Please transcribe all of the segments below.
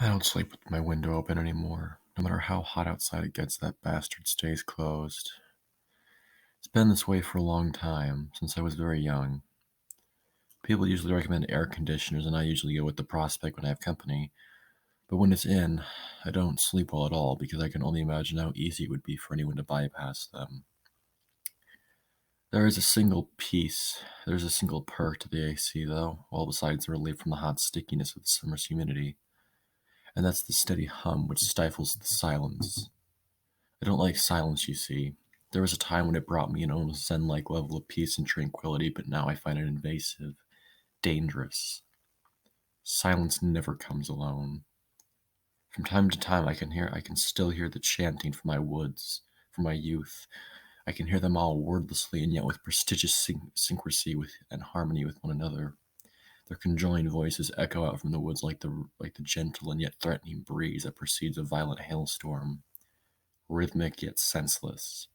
I don't sleep with my window open anymore. No matter how hot outside it gets, that bastard stays closed. It's been this way for a long time, since I was very young. People usually recommend air conditioners, and I usually go with the prospect when I have company. But when it's in, I don't sleep well at all because I can only imagine how easy it would be for anyone to bypass them. There's a single perk to the AC, though, all besides the relief from the hot stickiness of the summer's humidity, and that's the steady hum which stifles the silence. I don't like silence, you see. There was a time when it brought me an almost zen-like level of peace and tranquility, but now I find it invasive, dangerous. Silence never comes alone. From time to time I can still hear the chanting from my woods, from my youth. I can hear them all wordlessly and yet with prestigious syncrasy and harmony with one another. Their conjoined voices echo out from the woods like the gentle and yet threatening breeze that precedes a violent hailstorm, rhythmic yet senseless.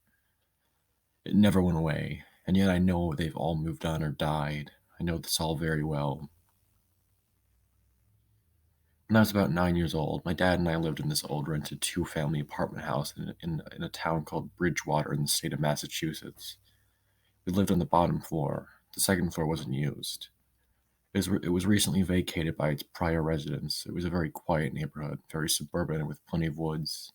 It never went away, and yet I know they've all moved on or died. I know this all very well. When I was about 9 years old, my dad and I lived in this old rented two-family apartment house in a town called Bridgewater in the state of Massachusetts. We lived on the bottom floor. The second floor wasn't used. It was recently vacated by its prior residents. It was a very quiet neighborhood, very suburban and with plenty of woods.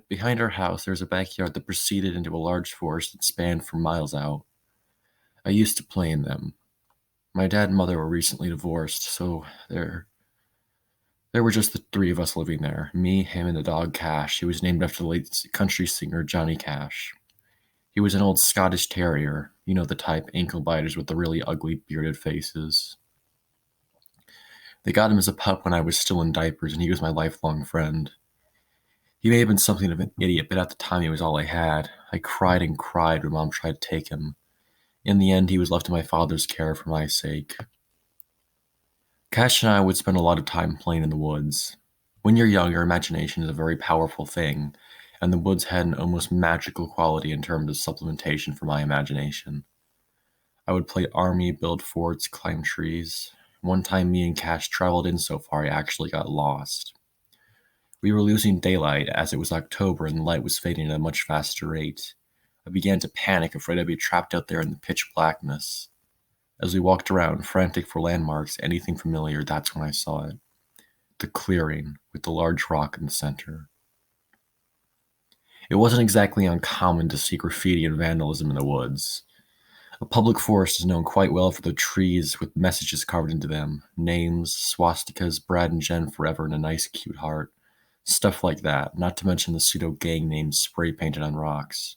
Behind our house, there was a backyard that proceeded into a large forest that spanned for miles out. I used to play in them. My dad and mother were recently divorced, so there were just the three of us living there. Me, him, and the dog Cash. He was named after the late country singer Johnny Cash. He was an old Scottish terrier, you know the type, ankle biters with the really ugly bearded faces. They got him as a pup when I was still in diapers, and he was my lifelong friend. He may have been something of an idiot, but at the time he was all I had. I cried and cried when Mom tried to take him. In the end, he was left to my father's care for my sake. Cash and I would spend a lot of time playing in the woods. When you're young, your imagination is a very powerful thing, and the woods had an almost magical quality in terms of supplementation for my imagination. I would play army, build forts, climb trees. One time, me and Cash traveled in so far I actually got lost. We were losing daylight as it was October and the light was fading at a much faster rate. I began to panic, afraid I'd be trapped out there in the pitch blackness. As we walked around, frantic for landmarks, anything familiar, that's when I saw it. The clearing, with the large rock in the center. It wasn't exactly uncommon to see graffiti and vandalism in the woods. A public forest is known quite well for the trees with messages carved into them. Names, swastikas, Brad and Jen forever, and a nice cute heart. Stuff like that, not to mention the pseudo-gang names spray painted on rocks.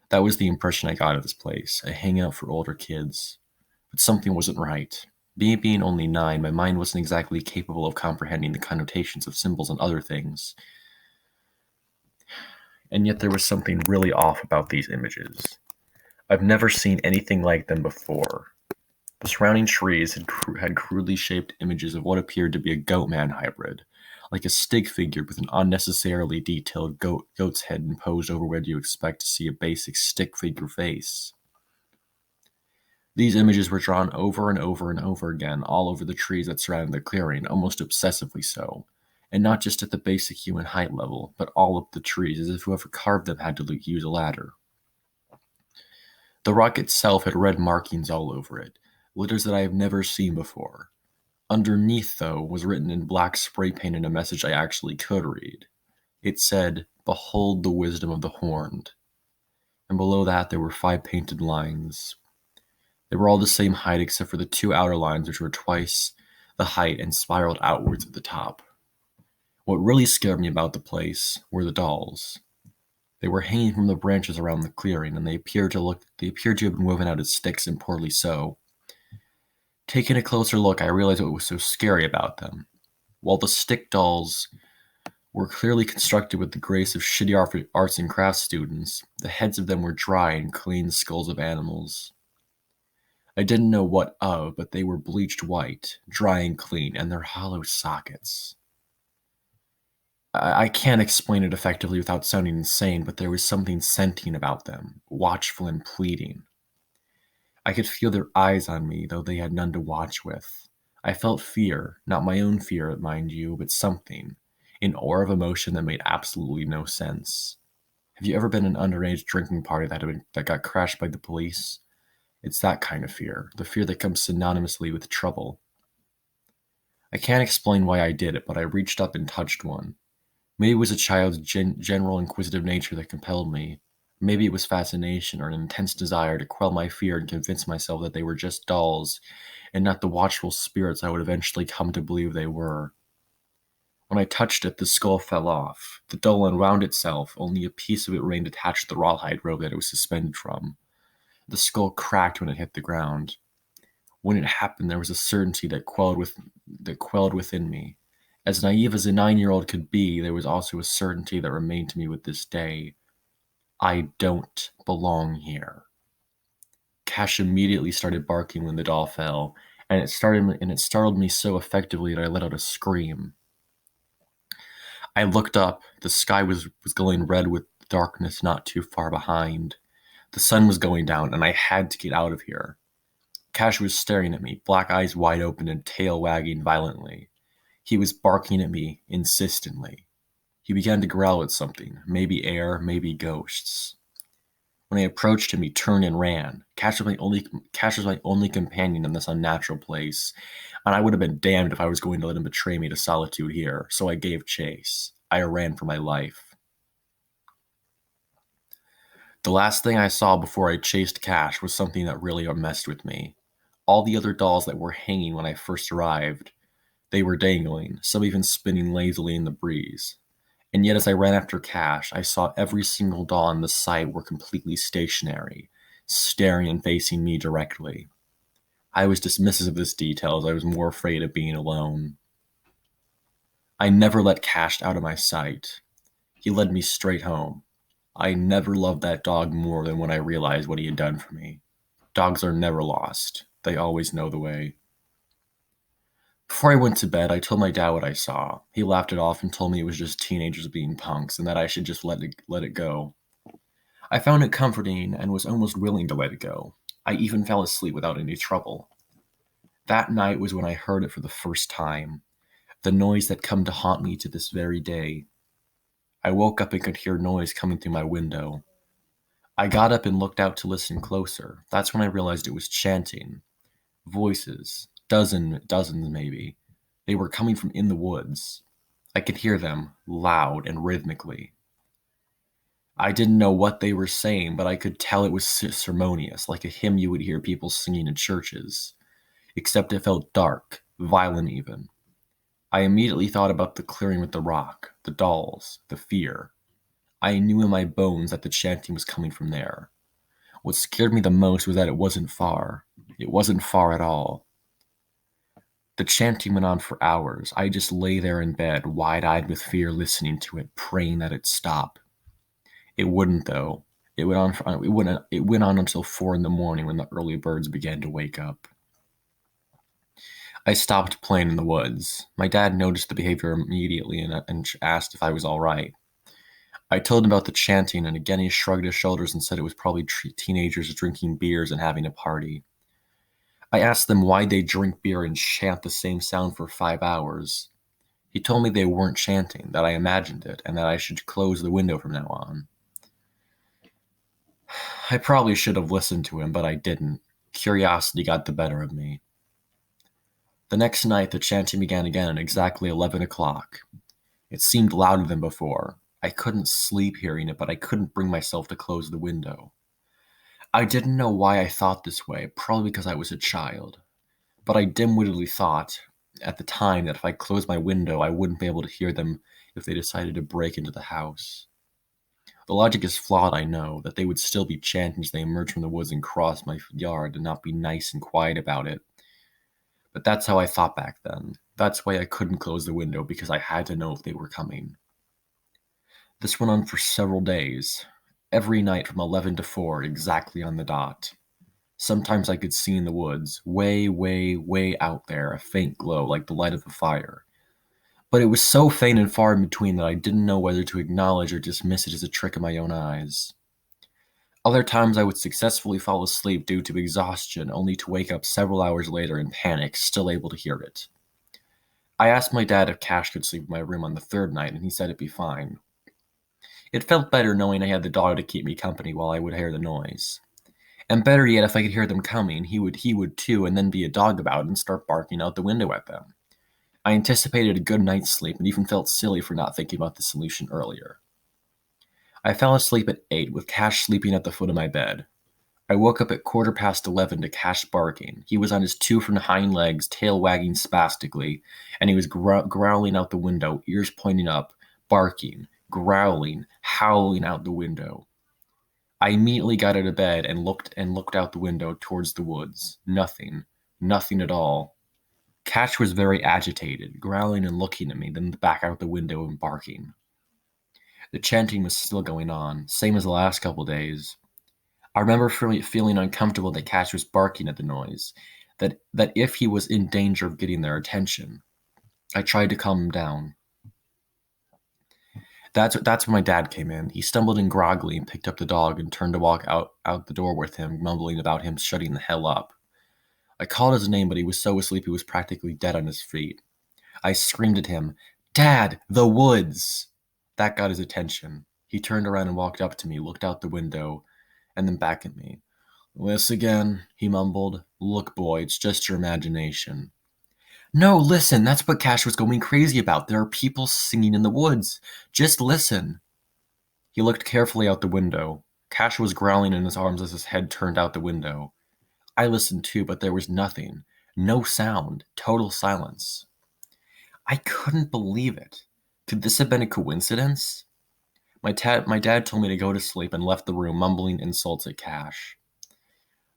That was the impression I got of this place, a hangout for older kids. But something wasn't right. Me being only 9, my mind wasn't exactly capable of comprehending the connotations of symbols and other things. And yet there was something really off about these images. I've never seen anything like them before. The surrounding trees had crudely shaped images of what appeared to be a goat-man hybrid, like a stick figure with an unnecessarily detailed goat's head imposed over where you expect to see a basic stick figure face. These images were drawn over and over and over again all over the trees that surrounded the clearing, almost obsessively so, and not just at the basic human height level, but all up the trees, as if whoever carved them had to use a ladder. The rock itself had red markings all over it, letters that I have never seen before. Underneath, though, was written in black spray painted a message I actually could read. It said, "Behold the wisdom of the horned." And below that there were 5 painted lines. They were all the same height except for the 2 outer lines, which were twice the height and spiraled outwards at the top. What really scared me about the place were the dolls. They were hanging from the branches around the clearing, and they appeared to have been woven out of sticks, and poorly so. Taking a closer look, I realized what was so scary about them. While the stick dolls were clearly constructed with the grace of shitty arts and crafts students, the heads of them were dry and clean skulls of animals. I didn't know what of, but they were bleached white, dry and clean, and their hollow sockets. I can't explain it effectively without sounding insane, but there was something sentient about them, watchful and pleading. I could feel their eyes on me, though they had none to watch with. I felt fear, not my own fear, mind you, but something, an aura of emotion that made absolutely no sense. Have you ever been in an underage drinking party that got crashed by the police? It's that kind of fear, the fear that comes synonymously with trouble. I can't explain why I did it, but I reached up and touched one. Maybe it was a child's general inquisitive nature that compelled me. Maybe it was fascination or an intense desire to quell my fear and convince myself that they were just dolls and not the watchful spirits I would eventually come to believe they were. When I touched it, the skull fell off. The doll unwound itself, only a piece of it remained attached to the rawhide rope that it was suspended from. The skull cracked when it hit the ground. When it happened, there was a certainty that quelled within me. As naive as a 9-year-old could be, there was also a certainty that remained to me with this day. I don't belong here. Cash immediately started barking when the doll fell, and it startled me so effectively that I let out a scream. I looked up. The sky was glowing red with darkness not too far behind. The sun was going down, and I had to get out of here. Cash was staring at me, black eyes wide open and tail wagging violently. He was barking at me insistently. He began to growl at something, maybe air, maybe ghosts. When I approached him, he turned and ran. Cash was my only companion in this unnatural place, and I would have been damned if I was going to let him betray me to solitude here, so I gave chase. I ran for my life. The last thing I saw before I chased Cash was something that really messed with me. All the other dolls that were hanging when I first arrived, they were dangling, some even spinning lazily in the breeze. And yet as I ran after Cash, I saw every single doll on the site were completely stationary, staring and facing me directly. I was dismissive of this detail as I was more afraid of being alone. I never let Cash out of my sight. He led me straight home. I never loved that dog more than when I realized what he had done for me. Dogs are never lost. They always know the way. Before I went to bed, I told my dad what I saw. He laughed it off and told me it was just teenagers being punks and that I should just let it go. I found it comforting and was almost willing to let it go. I even fell asleep without any trouble. That night was when I heard it for the first time, the noise that come to haunt me to this very day. I woke up and could hear noise coming through my window. I got up and looked out to listen closer. That's when I realized it was chanting. Voices, dozens maybe. They were coming from in the woods. I could hear them, loud and rhythmically. I didn't know what they were saying, but I could tell it was ceremonious, like a hymn you would hear people singing in churches. Except it felt dark, violent even. I immediately thought about the clearing with the rock, the dolls, the fear. I knew in my bones that the chanting was coming from there. What scared me the most was that it wasn't far. It wasn't far at all. The chanting went on for hours. I just lay there in bed, wide-eyed with fear, listening to it, praying that it'd stop. It wouldn't, though. It went on until 4 in the morning when the early birds began to wake up. I stopped playing in the woods. My dad noticed the behavior immediately and asked if I was all right. I told him about the chanting, and again he shrugged his shoulders and said it was probably teenagers drinking beers and having a party. I asked them why they drink beer and chant the same sound for 5 hours. He told me they weren't chanting, that I imagined it, and that I should close the window from now on. I probably should have listened to him, but I didn't. Curiosity got the better of me. The next night, the chanting began again at exactly 11 o'clock. It seemed louder than before. I couldn't sleep hearing it, but I couldn't bring myself to close the window. I didn't know why I thought this way, probably because I was a child. But I dim-wittedly thought, at the time, that if I closed my window, I wouldn't be able to hear them if they decided to break into the house. The logic is flawed, I know, that they would still be chanting as they emerged from the woods and crossed my yard and not be nice and quiet about it. But that's how I thought back then. That's why I couldn't close the window, because I had to know if they were coming. This went on for several days, every night from 11 to 4, exactly on the dot. Sometimes I could see in the woods, way, way, way out there, a faint glow like the light of a fire. But it was so faint and far in between that I didn't know whether to acknowledge or dismiss it as a trick of my own eyes. Other times I would successfully fall asleep due to exhaustion, only to wake up several hours later in panic, still able to hear it. I asked my dad if Cash could sleep in my room on the third night, and he said it'd be fine. It felt better knowing I had the dog to keep me company while I would hear the noise. And better yet, if I could hear them coming, he would too, and then be a dog about it and start barking out the window at them. I anticipated a good night's sleep and even felt silly for not thinking about the solution earlier. I fell asleep at 8 with Cash sleeping at the foot of my bed. I woke up at 11:15 to Cash barking. He was on his two front hind legs, tail wagging spastically, and he was growling out the window, ears pointing up, barking, growling, howling out the window. I immediately got out of bed and looked out the window towards the woods. Nothing. Nothing at all. Cash was very agitated, growling and looking at me, then back out the window and barking. The chanting was still going on, same as the last couple days. I remember feeling uncomfortable that Cash was barking at the noise, that if he was in danger of getting their attention. I tried to calm him down. That's when my dad came in. He stumbled in groggily and picked up the dog and turned to walk out the door with him, mumbling about him shutting the hell up. I called his name, but he was so asleep he was practically dead on his feet. I screamed at him, "Dad, the woods!" That got his attention. He turned around and walked up to me, looked out the window, and then back at me. "This again," he mumbled. "Look, boy, it's just your imagination." "No, listen, that's what Cash was going crazy about. There are people singing in the woods. Just listen." He looked carefully out the window. Cash was growling in his arms as his head turned out the window. I listened too, but there was nothing. No sound. Total silence. I couldn't believe it. Could this have been a coincidence? My dad told me to go to sleep and left the room, mumbling insults at Cash.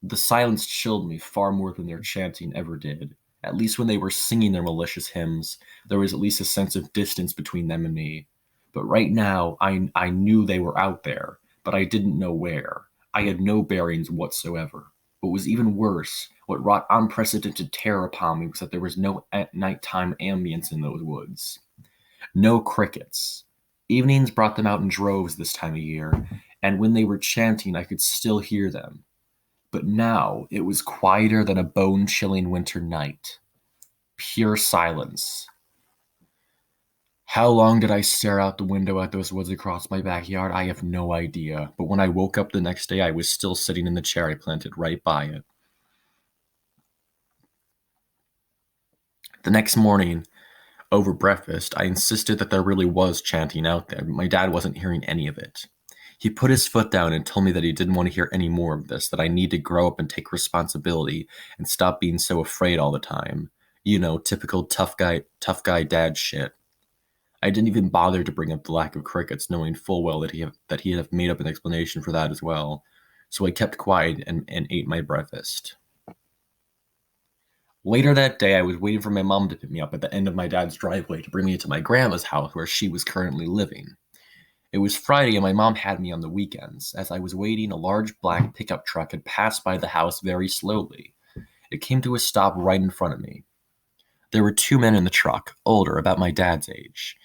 The silence chilled me far more than their chanting ever did. At least when they were singing their malicious hymns, there was at least a sense of distance between them and me. But right now, I knew they were out there, but I didn't know where. I had no bearings whatsoever. What was even worse, what wrought unprecedented terror upon me was that there was no nighttime ambience in those woods. No crickets. Evenings brought them out in droves this time of year, and when they were chanting, I could still hear them. But now it was quieter than a bone-chilling winter night. Pure silence. How long did I stare out the window at those woods across my backyard? I have no idea. But when I woke up the next day, I was still sitting in the chair I planted right by it. The next morning, over breakfast, I insisted that there really was chanting out there, but my dad wasn't hearing any of it. He put his foot down and told me that he didn't want to hear any more of this, that I need to grow up and take responsibility and stop being so afraid all the time. You know, typical tough guy dad shit. I didn't even bother to bring up the lack of crickets, knowing full well that he had made up an explanation for that as well. So I kept quiet and ate my breakfast. Later that day, I was waiting for my mom to pick me up at the end of my dad's driveway to bring me to my grandma's house where she was currently living. It was Friday and my mom had me on the weekends. As I was waiting, a large black pickup truck had passed by the house very slowly. It came to a stop right in front of me. There were two men in the truck, older, about my dad's age.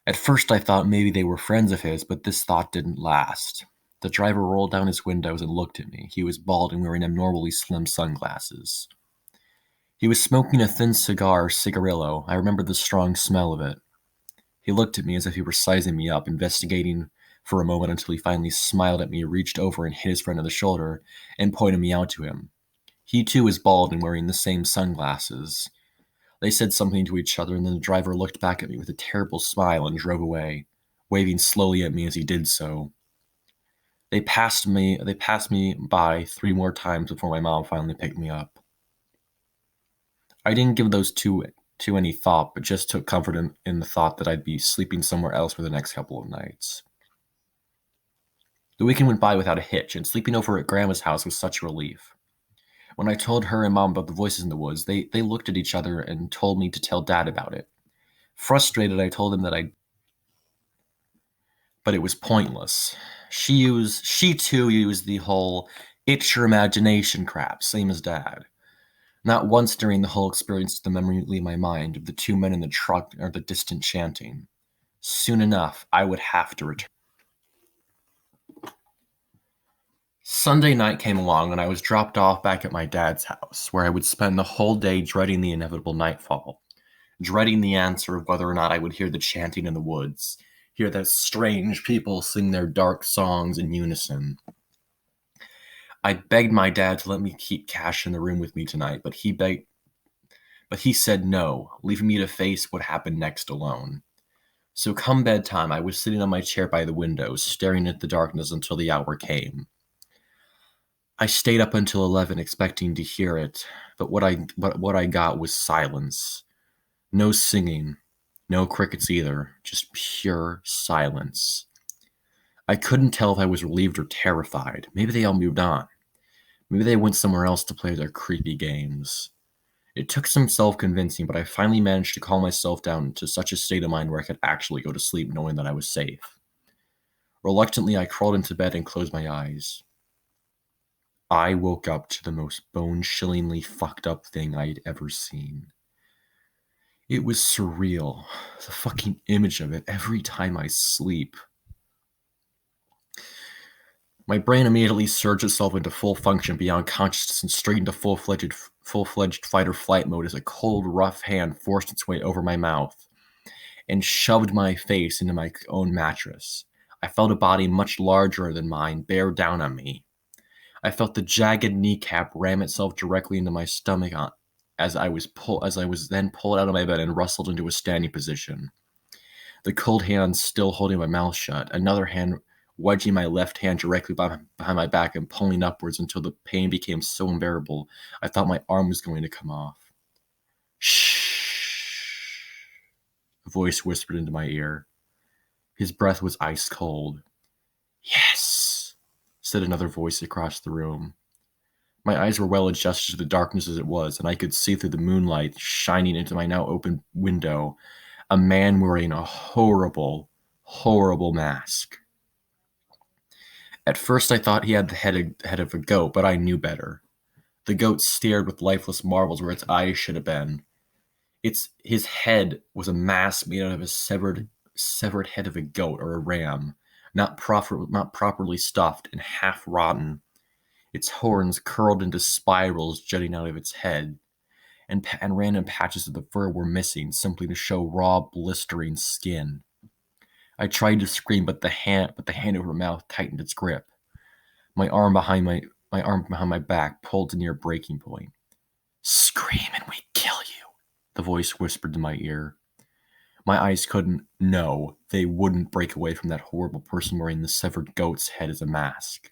At first I thought maybe they were friends of his, but this thought didn't last. The driver rolled down his windows and looked at me. He was bald and wearing abnormally slim sunglasses. He was smoking a thin cigarillo. I remember the strong smell of it. He looked at me as if he were sizing me up, investigating for a moment until he finally smiled at me, reached over and hit his friend on the shoulder, and pointed me out to him. He too was bald and wearing the same sunglasses. They said something to each other, and then the driver looked back at me with a terrible smile and drove away, waving slowly at me as he did so. They passed me by 3 more times before my mom finally picked me up. I didn't give those two any thought, but just took comfort in the thought that I'd be sleeping somewhere else for the next couple of nights. The weekend went by without a hitch, and sleeping over at Grandma's house was such a relief. When I told her and Mom about the voices in the woods, they looked at each other and told me to tell Dad about it. Frustrated, I told him but it was pointless. She too used the whole "it's your imagination" crap, same as Dad. Not once during the whole experience did the memory leave my mind of the two men in the truck or the distant chanting. Soon enough, I would have to return. Sunday night came along and I was dropped off back at my dad's house, where I would spend the whole day dreading the inevitable nightfall, dreading the answer of whether or not I would hear the chanting in the woods, hear those strange people sing their dark songs in unison. I begged my dad to let me keep Cash in the room with me tonight, but he said no, leaving me to face what happened next alone. So come bedtime, I was sitting on my chair by the window, staring at the darkness until the hour came. I stayed up until 11 expecting to hear it, but what I got was silence. No singing, no crickets either, just pure silence. I couldn't tell if I was relieved or terrified. Maybe they all moved on. Maybe they went somewhere else to play their creepy games. It took some self-convincing, but I finally managed to calm myself down to such a state of mind where I could actually go to sleep knowing that I was safe. Reluctantly, I crawled into bed and closed my eyes. I woke up to the most bone-chillingly fucked up thing I had ever seen. It was surreal. The fucking image of it every time I sleep. My brain immediately surged itself into full function beyond consciousness and straight into full-fledged fight-or-flight mode as a cold, rough hand forced its way over my mouth and shoved my face into my own mattress. I felt a body much larger than mine bear down on me. I felt the jagged kneecap ram itself directly into my stomach as I was then pulled out of my bed and wrestled into a standing position. The cold hand still holding my mouth shut, another hand wedging my left hand directly behind my back and pulling upwards until the pain became so unbearable I thought my arm was going to come off. Shh, a voice whispered into my ear. His breath was ice cold. Yes, said another voice across the room. My eyes were well adjusted to the darkness as it was, and I could see through the moonlight shining into my now open window a man wearing a horrible, horrible mask. At first I thought he had the head of a goat, but I knew better. The goat stared with lifeless marvels where its eyes should have been. His head was a mask made out of a severed head of a goat or a ram, not properly stuffed and half rotten. Its horns curled into spirals jutting out of its head, and random patches of the fur were missing, simply to show raw, blistering skin. I tried to scream, but the hand over my mouth tightened its grip. My arm behind my back pulled to near breaking point. Scream and we kill you, the voice whispered to my ear. My eyes couldn't, no, they wouldn't break away from that horrible person wearing the severed goat's head as a mask.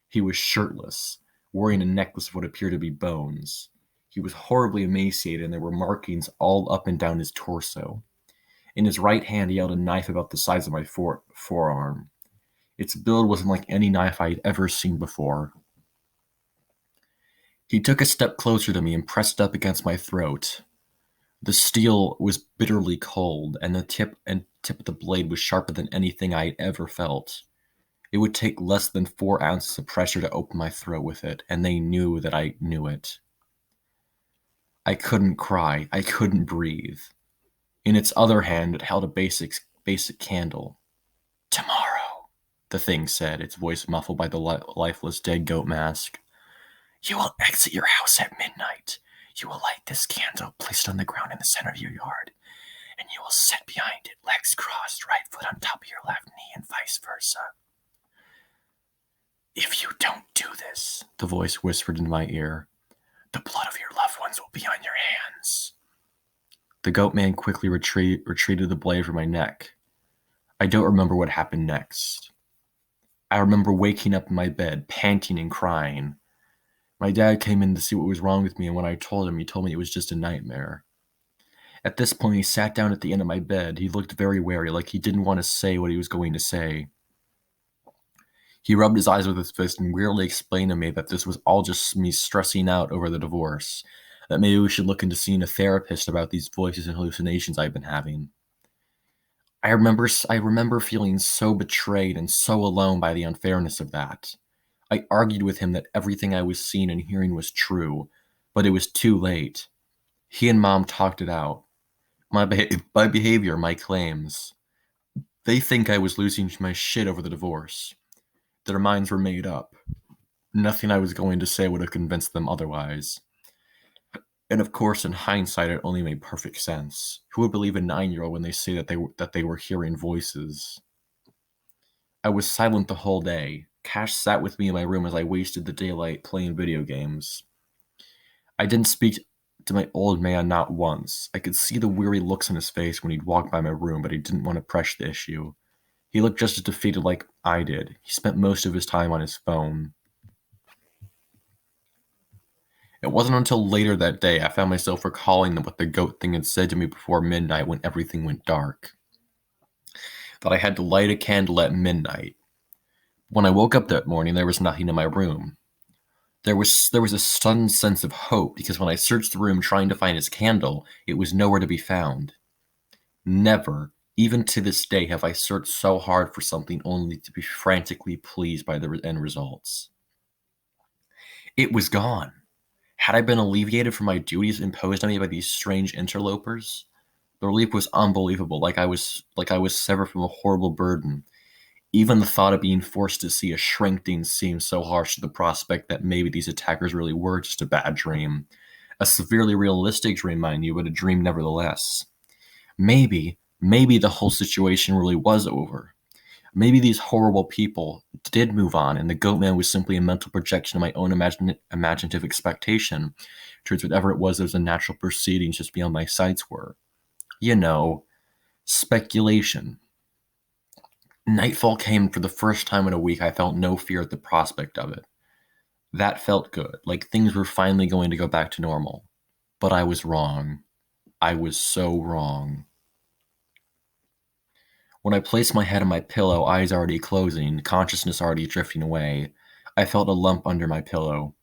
He was shirtless, wearing a necklace of what appeared to be bones. He was horribly emaciated, and there were markings all up and down his torso. In his right hand, he held a knife about the size of my forearm. Its build wasn't like any knife I had ever seen before. He took a step closer to me and pressed up against my throat. The steel was bitterly cold, and the tip of the blade was sharper than anything I had ever felt. It would take less than 4 ounces of pressure to open my throat with it, and they knew that I knew it. I couldn't cry. I couldn't breathe. In its other hand, it held a basic candle. Tomorrow, the thing said, its voice muffled by the lifeless dead goat mask. You will exit your house at midnight. You will light this candle placed on the ground in the center of your yard, and you will sit behind it, legs crossed, right foot on top of your left knee, and vice versa. If you don't do this, the voice whispered in my ear, the blood of your loved ones will be on your hands. The goat man quickly retreated the blade from my neck. I don't remember what happened next. I remember waking up in my bed, panting and crying. My dad came in to see what was wrong with me, and when I told him, he told me it was just a nightmare. At this point, he sat down at the end of my bed. He looked very wary, like he didn't want to say what he was going to say. He rubbed his eyes with his fist and wearily explained to me that this was all just me stressing out over the divorce, that maybe we should look into seeing a therapist about these voices and hallucinations I've been having. I remember feeling so betrayed and so alone by the unfairness of that. I argued with him that everything I was seeing and hearing was true, but it was too late. He and Mom talked it out. My behavior, my claims. They think I was losing my shit over the divorce. Their minds were made up. Nothing I was going to say would have convinced them otherwise. And of course, in hindsight, it only made perfect sense. Who would believe a 9-year-old when they say that they were hearing voices? I was silent the whole day. Cash sat with me in my room as I wasted the daylight playing video games. I didn't speak to my old man not once. I could see the weary looks on his face when he'd walk by my room, but he didn't want to press the issue. He looked just as defeated like I did. He spent most of his time on his phone. It wasn't until later that day I found myself recalling what the goat thing had said to me before midnight when everything went dark. That I had to light a candle at midnight. When I woke up that morning, there was nothing in my room. There was a sudden sense of hope because when I searched the room trying to find his candle, it was nowhere to be found. Never, even to this day, have I searched so hard for something only to be frantically pleased by the end results. It was gone. Had I been alleviated from my duties imposed on me by these strange interlopers? The relief was unbelievable, like I was severed from a horrible burden. Even the thought of being forced to see a shrinking seemed so harsh to the prospect that maybe these attackers really were just a bad dream. A severely realistic dream, mind you, but a dream nevertheless. Maybe the whole situation really was over. Maybe these horrible people did move on, and the goat man was simply a mental projection of my own imaginative expectation towards whatever it was that was a natural proceedings just beyond my sights were. You know, speculation. Nightfall came for the first time in a week. I felt no fear at the prospect of it. That felt good, like things were finally going to go back to normal. But I was wrong. I was so wrong. When I placed my head on my pillow, eyes already closing, consciousness already drifting away, I felt a lump under my pillow.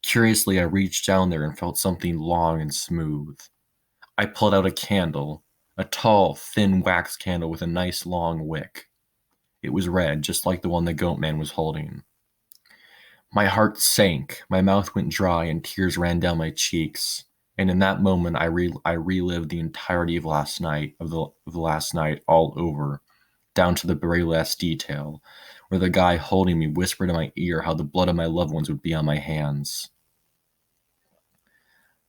Curiously, I reached down there and felt something long and smooth. I pulled out a candle, a tall, thin wax candle with a nice long wick. It was red, just like the one the goat man was holding. My heart sank, my mouth went dry, and tears ran down my cheeks. And in that moment, I relived the entirety of the last night all over, down to the very last detail, where the guy holding me whispered in my ear how the blood of my loved ones would be on my hands.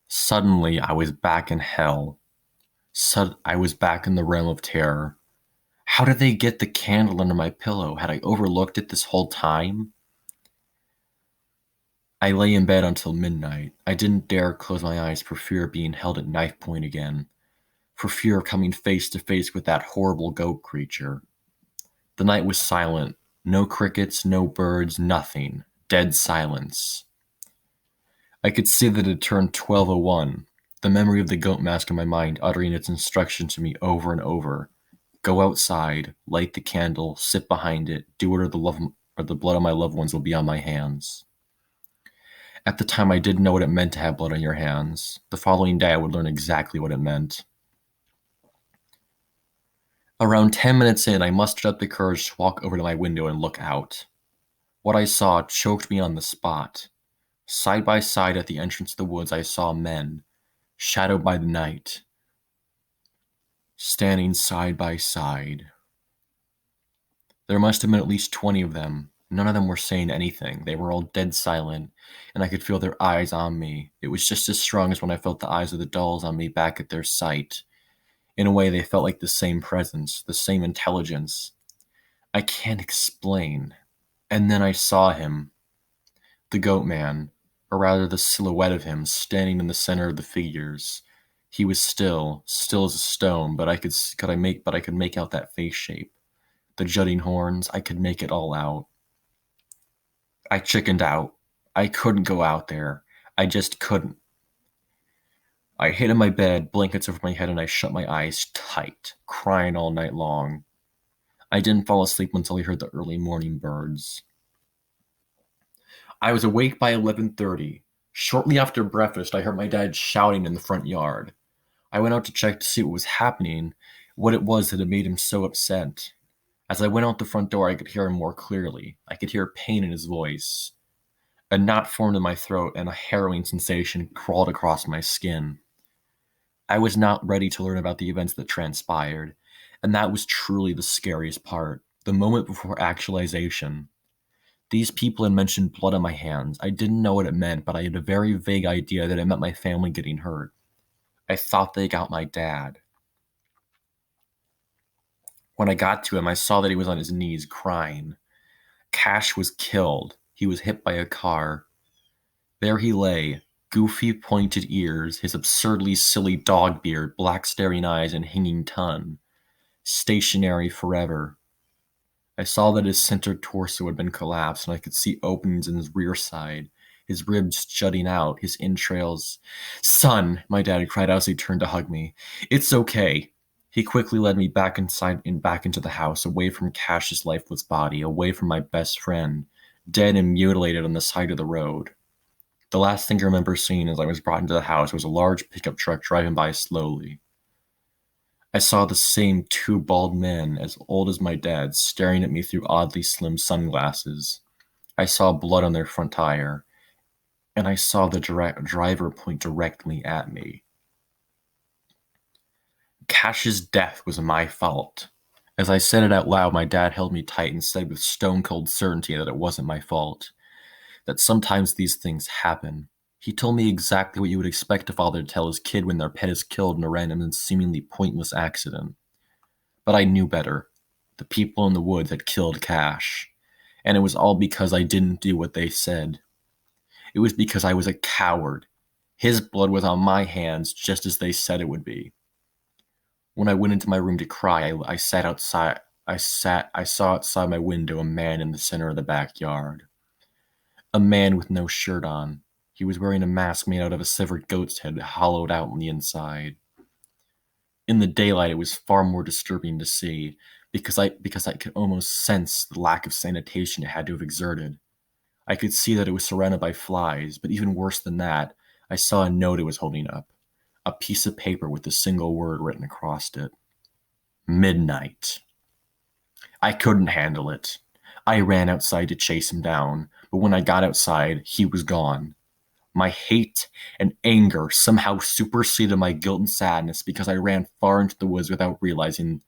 Suddenly, I was back in hell. I was back in the realm of terror. How did they get the candle under my pillow? Had I overlooked it this whole time? I lay in bed until midnight. I didn't dare close my eyes for fear of being held at knife point again, for fear of coming face to face with that horrible goat creature. The night was silent. No crickets, no birds, nothing. Dead silence. I could see that it had turned 12:01. The memory of the goat mask in my mind uttering its instruction to me over and over. Go outside, light the candle, sit behind it, do it or the blood of my loved ones will be on my hands. At the time, I didn't know what it meant to have blood on your hands. The following day, I would learn exactly what it meant. Around 10 minutes in, I mustered up the courage to walk over to my window and look out. What I saw choked me on the spot. Side by side at the entrance to the woods, I saw men, shadowed by the night, standing side by side. There must have been at least 20 of them. None of them were saying anything. They were all dead silent, and I could feel their eyes on me. It was just as strong as when I felt the eyes of the dolls on me back at their sight. In a way, they felt like the same presence, the same intelligence. I can't explain. And then I saw him, the goat man, or rather the silhouette of him, standing in the center of the figures. He was still as a stone, but I could make out that face shape. The jutting horns, I could make it all out. I chickened out. I couldn't go out there. I just couldn't. I hid in my bed, blankets over my head, and I shut my eyes tight, crying all night long. I didn't fall asleep until I heard the early morning birds. I was awake by 11:30. Shortly after breakfast, I heard my dad shouting in the front yard. I went out to check to see what was happening, what it was that had made him so upset. As I went out the front door, I could hear him more clearly. I could hear pain in his voice. A knot formed in my throat, and a harrowing sensation crawled across my skin. I was not ready to learn about the events that transpired, and that was truly the scariest part, the moment before actualization. These people had mentioned blood on my hands. I didn't know what it meant, but I had a very vague idea that it meant my family getting hurt. I thought they got my dad. When I got to him, I saw that he was on his knees crying. Cash was killed. He was hit by a car. There he lay, goofy pointed ears, his absurdly silly dog beard, black staring eyes, and hanging tongue. Stationary forever. I saw that his center torso had been collapsed, and I could see openings in his rear side, his ribs jutting out, his entrails. "Son," my dad cried out as he turned to hug me. "It's okay." He quickly led me back inside and back into the house, away from Cash's lifeless body, away from my best friend, dead and mutilated on the side of the road. The last thing I remember seeing as I was brought into the house was a large pickup truck driving by slowly. I saw the same two bald men, as old as my dad, staring at me through oddly slim sunglasses. I saw blood on their front tire, and I saw the driver point directly at me. Cash's death was my fault. As I said it out loud, my dad held me tight and said with stone-cold certainty that it wasn't my fault. That sometimes these things happen. He told me exactly what you would expect a father to tell his kid when their pet is killed in a random and seemingly pointless accident. But I knew better. The people in the woods had killed Cash, and it was all because I didn't do what they said. It was because I was a coward. His blood was on my hands just as they said it would be. When I went into my room to cry, I sat outside. I saw outside my window a man in the center of the backyard. A man with no shirt on. He was wearing a mask made out of a severed goat's head, hollowed out on the inside. In the daylight, it was far more disturbing to see, because I could almost sense the lack of sanitation it had to have exerted. I could see that it was surrounded by flies, but even worse than that, I saw a note it was holding up. A piece of paper with a single word written across it. Midnight. I couldn't handle it. I ran outside to chase him down, but when I got outside, he was gone. My hate and anger somehow superseded my guilt and sadness because I ran far into the woods without realizing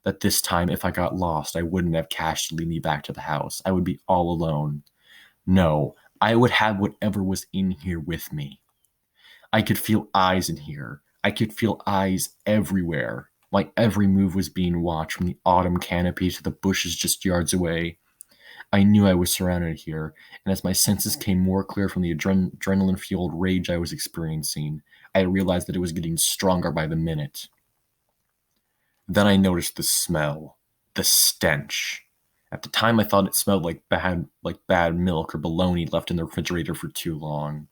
that this time, if I got lost, I wouldn't have Cash to lead me back to the house. I would be all alone. No, I would have whatever was in here with me. I could feel eyes in here. I could feel eyes everywhere. My every move was being watched, from the autumn canopy to the bushes just yards away. I knew I was surrounded here, and as my senses came more clear from the adrenaline-fueled rage I was experiencing, I realized that it was getting stronger by the minute. Then I noticed the smell, the stench. At the time, I thought it smelled like bad milk or bologna left in the refrigerator for too long.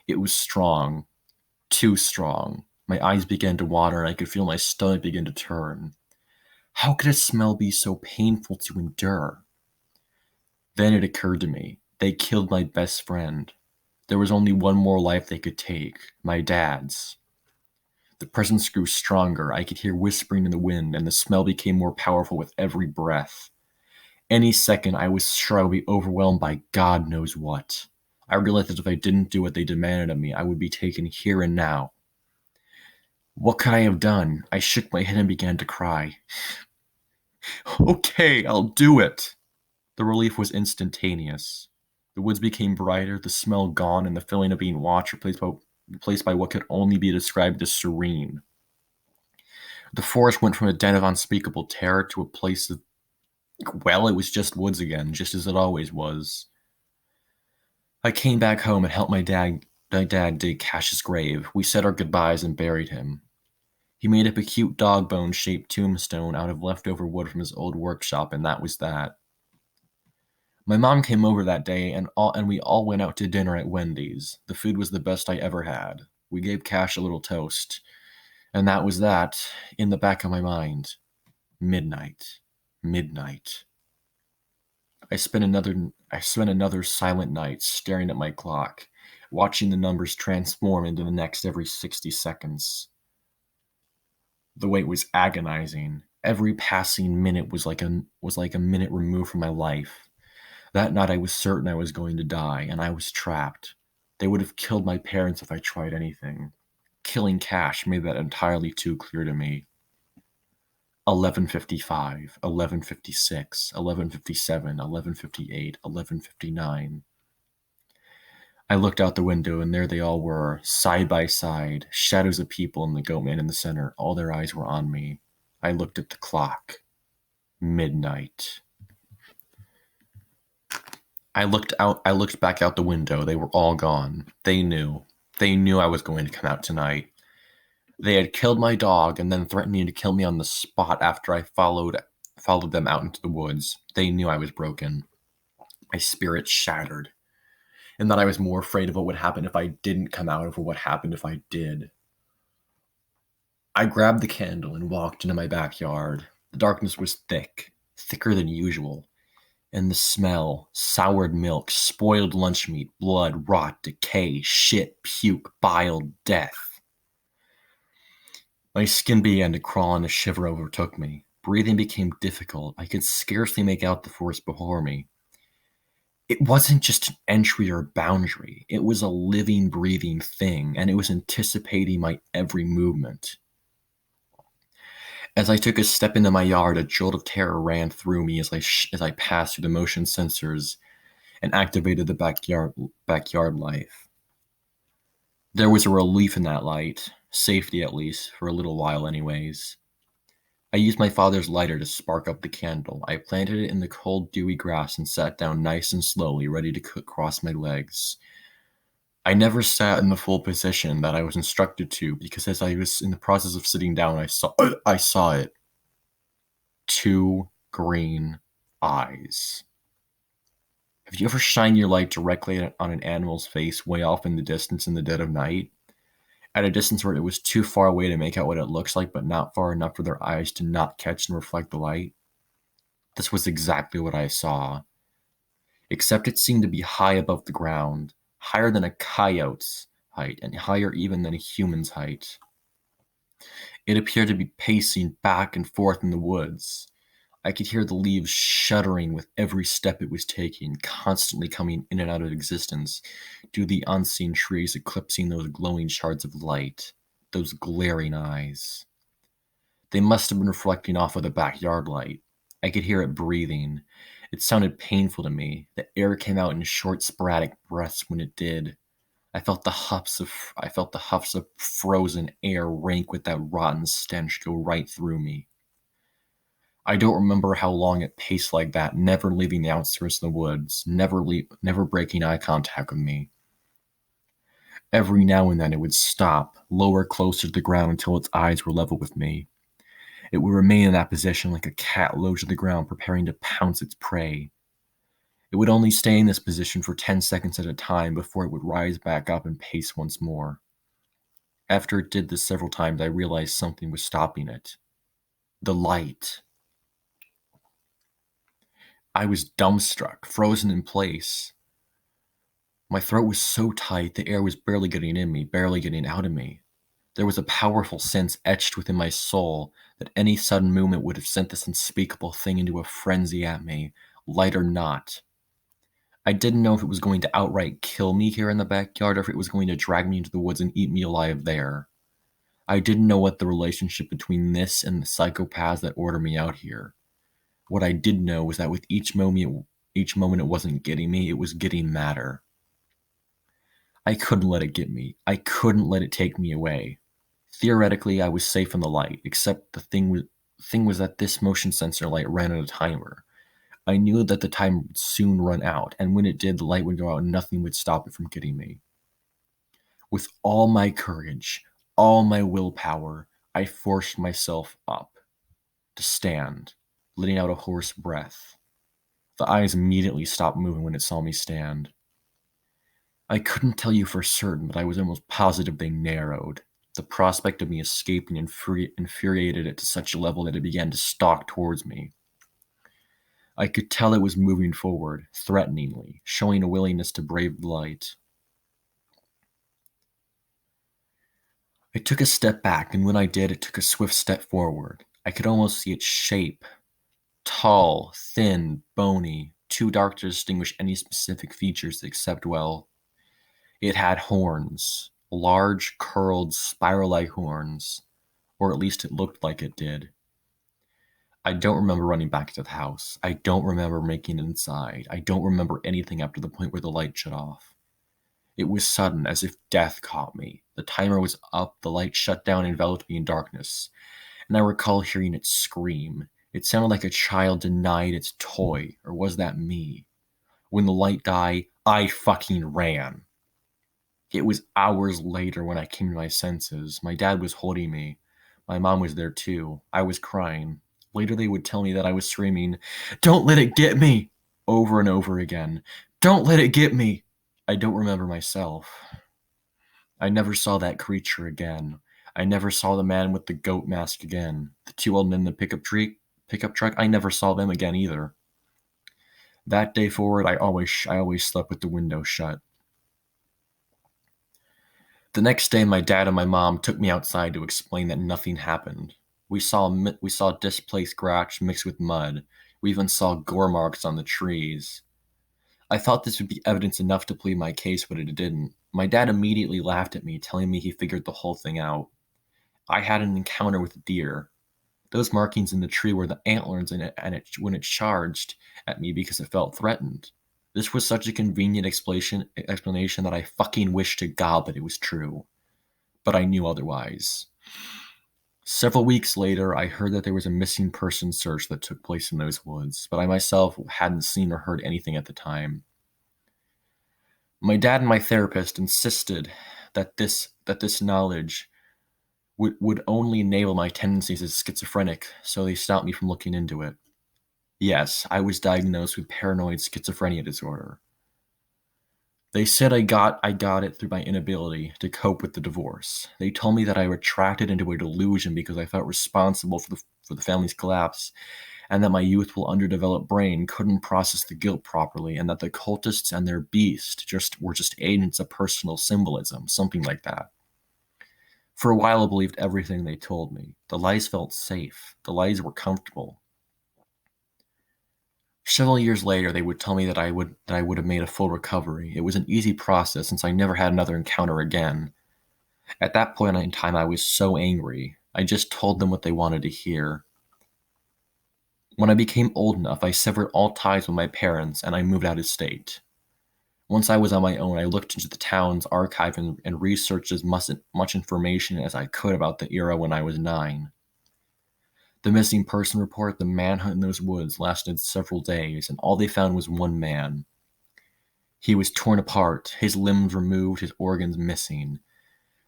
It was strong, too strong. My eyes began to water, and I could feel my stomach begin to turn. How could a smell be so painful to endure? Then it occurred to me. They killed my best friend. There was only one more life they could take, my dad's. The presence grew stronger. I could hear whispering in the wind, and the smell became more powerful with every breath. Any second, I was sure I would be overwhelmed by God knows what. I realized that if I didn't do what they demanded of me, I would be taken here and now. What could I have done? I shook my head and began to cry. Okay, I'll do it. The relief was instantaneous. The woods became brighter, the smell gone, and the feeling of being watched replaced by what could only be described as serene. The forest went from a den of unspeakable terror to a place of, well, it was just woods again, just as it always was. I came back home and helped my dad dig Cash's grave. We said our goodbyes and buried him. He made up a cute dog bone-shaped tombstone out of leftover wood from his old workshop, and that was that. My mom came over that day, and we all went out to dinner at Wendy's. The food was the best I ever had. We gave Cash a little toast. And that was that, in the back of my mind. Midnight. Midnight. I spent another silent night staring at my clock, watching the numbers transform into the next every 60 seconds. The wait was agonizing. Every passing minute was like a minute removed from my life. That night I was certain I was going to die, and I was trapped. They would have killed my parents if I tried anything. Killing Cash made that entirely too clear to me. 11:55, 11:56, 11:57, 11:58, 11:59. I looked out the window, and there they all were, side by side, shadows of people and the goatman in the center. All their eyes were on me. I looked at the clock. Midnight. I looked back out the window. They were all gone. They knew. They knew I was going to come out tonight. They had killed my dog and then threatening to kill me on the spot after I followed them out into the woods. They knew I was broken. My spirit shattered, and that I was more afraid of what would happen if I didn't come out over what happened if I did. I grabbed the candle and walked into my backyard. The darkness was thick, thicker than usual, and the smell, soured milk, spoiled lunch meat, blood, rot, decay, shit, puke, bile, death. My skin began to crawl and a shiver overtook me. Breathing became difficult. I could scarcely make out the forest before me. It wasn't just an entry or boundary. It was a living, breathing thing, and it was anticipating my every movement. As I took a step into my yard, a jolt of terror ran through me as I passed through the motion sensors and activated the backyard life. There was a relief in that light, safety at least, for a little while anyways. I used my father's lighter to spark up the candle. I planted it in the cold, dewy grass and sat down nice and slowly, ready to cross my legs. I never sat in the full position that I was instructed to, because as I was in the process of sitting down, I saw it. 2 green eyes. Have you ever shined your light directly on an animal's face way off in the distance in the dead of night? At a distance where it was too far away to make out what it looks like, but not far enough for their eyes to not catch and reflect the light? This was exactly what I saw. Except it seemed to be high above the ground, higher than a coyote's height, and higher even than a human's height. It appeared to be pacing back and forth in the woods. I could hear the leaves shuddering with every step it was taking, constantly coming in and out of existence due to the unseen trees eclipsing those glowing shards of light, those glaring eyes. They must have been reflecting off of the backyard light. I could hear it breathing. It sounded painful to me. The air came out in short, sporadic breaths when it did. I felt the huffs of frozen air rank with that rotten stench go right through me. I don't remember how long it paced like that, never leaving the outskirts of the woods, never breaking eye contact with me. Every now and then it would stop, lower closer to the ground until its eyes were level with me. It would remain in that position like a cat low to the ground preparing to pounce its prey. It would only stay in this position for 10 seconds at a time before it would rise back up and pace once more. After it did this several times, I realized something was stopping it. The light. I was dumbstruck, frozen in place. My throat was so tight, the air was barely getting in me, barely getting out of me. There was a powerful sense etched within my soul that any sudden movement would have sent this unspeakable thing into a frenzy at me, light or not. I didn't know if it was going to outright kill me here in the backyard or if it was going to drag me into the woods and eat me alive there. I didn't know what the relationship between this and the psychopaths that ordered me out here. What I did know was that with each moment it wasn't getting me, it was getting madder. I couldn't let it get me. I couldn't let it take me away. Theoretically, I was safe in the light, except the thing was that this motion sensor light ran on a timer. I knew that the time would soon run out, and when it did, the light would go out and nothing would stop it from getting me. With all my courage, all my willpower, I forced myself up to stand, letting out a hoarse breath. The eyes immediately stopped moving when it saw me stand. I couldn't tell you for certain, but I was almost positive they narrowed. The prospect of me escaping infuriated it to such a level that it began to stalk towards me. I could tell it was moving forward, threateningly, showing a willingness to brave the light. I took a step back, and when I did, it took a swift step forward. I could almost see its shape. Tall, thin, bony, too dark to distinguish any specific features except, well, it had horns. Large, curled, spiral-like horns. Or at least it looked like it did. I don't remember running back to the house. I don't remember making it inside. I don't remember anything after the point where the light shut off. It was sudden, as if death caught me. The timer was up, the light shut down and enveloped me in darkness, and I recall hearing it scream. It sounded like a child denied its toy, or was that me? When the light died, I fucking ran. It was hours later when I came to my senses. My dad was holding me. My mom was there too. I was crying. Later they would tell me that I was screaming, "Don't let it get me!" over and over again. "Don't let it get me!" I don't remember myself. I never saw that creature again. I never saw the man with the goat mask again. The two old men in the pickup truck, I never saw them again either. That day forward, I always slept with the window shut. The next day, my dad and my mom took me outside to explain that nothing happened. We saw displaced grass mixed with mud. We even saw gore marks on the trees. I thought this would be evidence enough to plead my case, but it didn't. My dad immediately laughed at me, telling me he figured the whole thing out. I had an encounter with a deer. Those markings in the tree were the antlers in it, when it charged at me because it felt threatened. This was such a convenient explanation that I fucking wished to God that it was true. But I knew otherwise. Several weeks later, I heard that there was a missing person search that took place in those woods, but I myself hadn't seen or heard anything at the time. My dad and my therapist insisted that this knowledge would only enable my tendencies as schizophrenic, so they stopped me from looking into it. Yes, I was diagnosed with paranoid schizophrenia disorder. They said I got it through my inability to cope with the divorce. They told me that I retracted into a delusion because I felt responsible for the family's collapse, and that my youthful underdeveloped brain couldn't process the guilt properly, and that the cultists and their beast were just agents of personal symbolism, something like that. For a while I believed everything they told me. The lies felt safe. The lies were comfortable. Several years later, they would tell me that I would have made a full recovery. It was an easy process since I never had another encounter again. At that point in time, I was so angry. I just told them what they wanted to hear. When I became old enough, I severed all ties with my parents and I moved out of state. Once I was on my own, I looked into the town's archive and researched as much information as I could about the era when I was 9. The missing person report, the manhunt in those woods, lasted several days, and all they found was one man. He was torn apart, his limbs removed, his organs missing.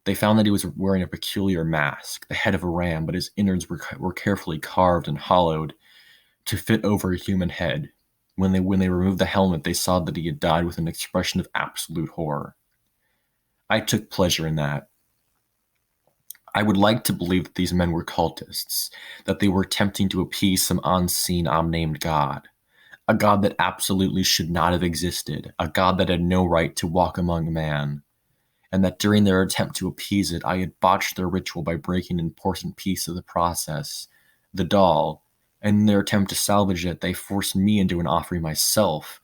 They found that he was wearing a peculiar mask, the head of a ram, but his innards were carefully carved and hollowed to fit over a human head. When they removed the helmet, they saw that he had died with an expression of absolute horror. I took pleasure in that. I would like to believe that these men were cultists, that they were attempting to appease some unseen, unnamed god, a god that absolutely should not have existed, a god that had no right to walk among man, and that during their attempt to appease it, I had botched their ritual by breaking an important piece of the process, the doll, and in their attempt to salvage it, they forced me into offering myself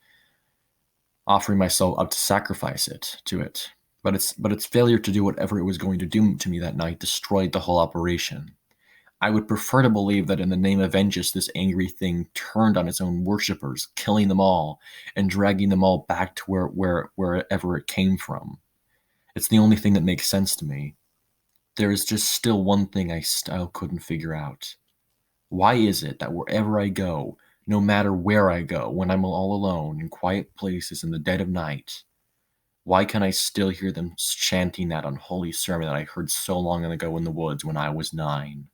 up to sacrifice it to it. But its failure to do whatever it was going to do to me that night destroyed the whole operation. I would prefer to believe that in the name of vengeance, this angry thing turned on its own worshippers, killing them all and dragging them all back to wherever it came from. It's the only thing that makes sense to me. There is just still one thing I still couldn't figure out. Why is it that wherever I go, no matter where I go, when I'm all alone in quiet places in the dead of night, why can I still hear them chanting that unholy sermon that I heard so long ago in the woods when I was 9?